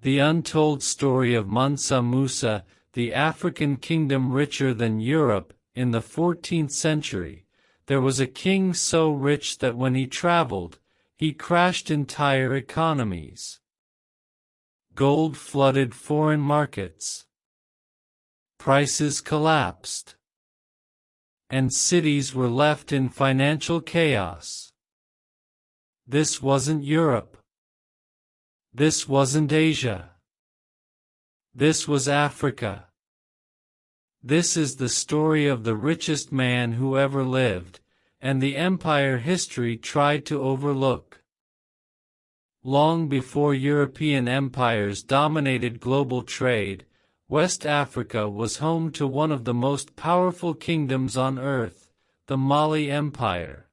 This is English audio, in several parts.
The untold story of Mansa Musa, the African kingdom richer than Europe. In the 14th century, there was a king so rich that when he traveled, he crashed entire economies. Gold flooded foreign markets. Prices collapsed. And cities were left in financial chaos. This wasn't Europe. This wasn't Asia. This was Africa. This is the story of the richest man who ever lived, and the empire history tried to overlook. Long before European empires dominated global trade, West Africa was home to one of the most powerful kingdoms on earth, the Mali Empire.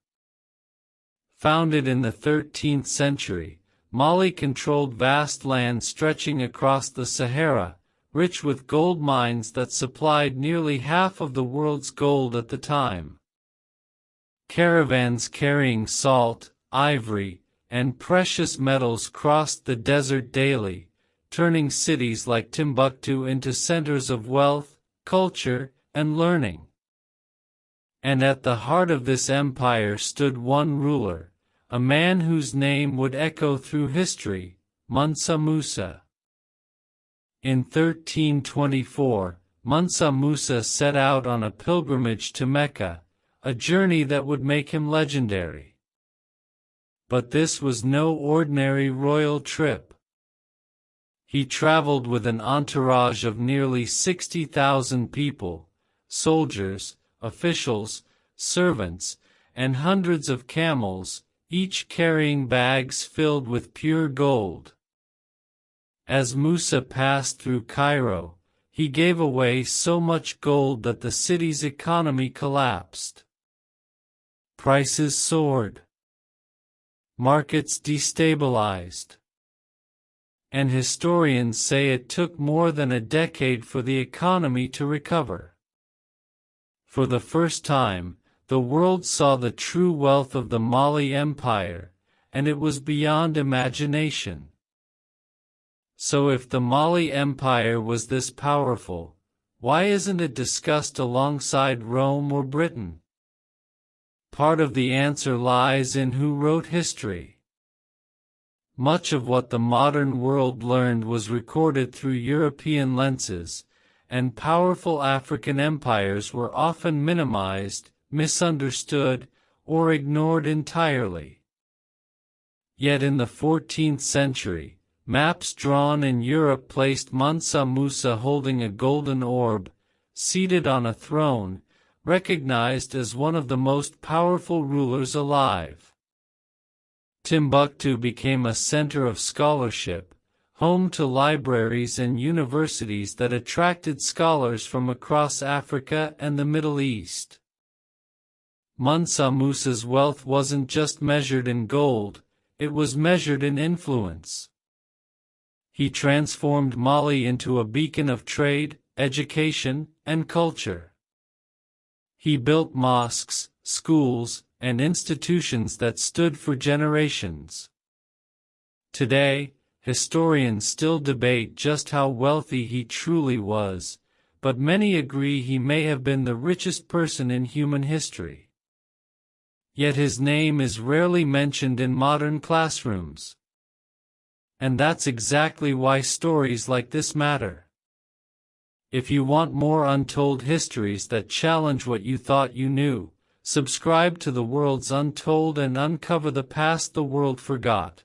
Founded in the 13th century, Mali controlled vast land stretching across the Sahara, rich with gold mines that supplied nearly half of the world's gold at the time. Caravans carrying salt, ivory, and precious metals crossed the desert daily, turning cities like Timbuktu into centers of wealth, culture, and learning. And at the heart of this empire stood one ruler, a man whose name would echo through history, Mansa Musa. In 1324, Mansa Musa set out on a pilgrimage to Mecca, a journey that would make him legendary. But this was no ordinary royal trip. He traveled with an entourage of nearly 60,000 people, soldiers, officials, servants, and hundreds of camels, each carrying bags filled with pure gold. As Musa passed through Cairo, he gave away so much gold that the city's economy collapsed. Prices soared. Markets destabilized. And historians say it took more than a decade for the economy to recover. For the first time, the world saw the true wealth of the Mali Empire, and it was beyond imagination. So if the Mali Empire was this powerful, why isn't it discussed alongside Rome or Britain? Part of the answer lies in who wrote history. Much of what the modern world learned was recorded through European lenses, and powerful African empires were often minimized, misunderstood, or ignored entirely. Yet in the 14th century, maps drawn in Europe placed Mansa Musa holding a golden orb, seated on a throne, recognized as one of the most powerful rulers alive. Timbuktu became a center of scholarship, home to libraries and universities that attracted scholars from across Africa and the Middle East. Mansa Musa's wealth wasn't just measured in gold, it was measured in influence. He transformed Mali into a beacon of trade, education, and culture. He built mosques, schools, and institutions that stood for generations. Today, historians still debate just how wealthy he truly was, but many agree he may have been the richest person in human history. Yet his name is rarely mentioned in modern classrooms. And that's exactly why stories like this matter. If you want more untold histories that challenge what you thought you knew, subscribe to The World's Untold and uncover the past the world forgot.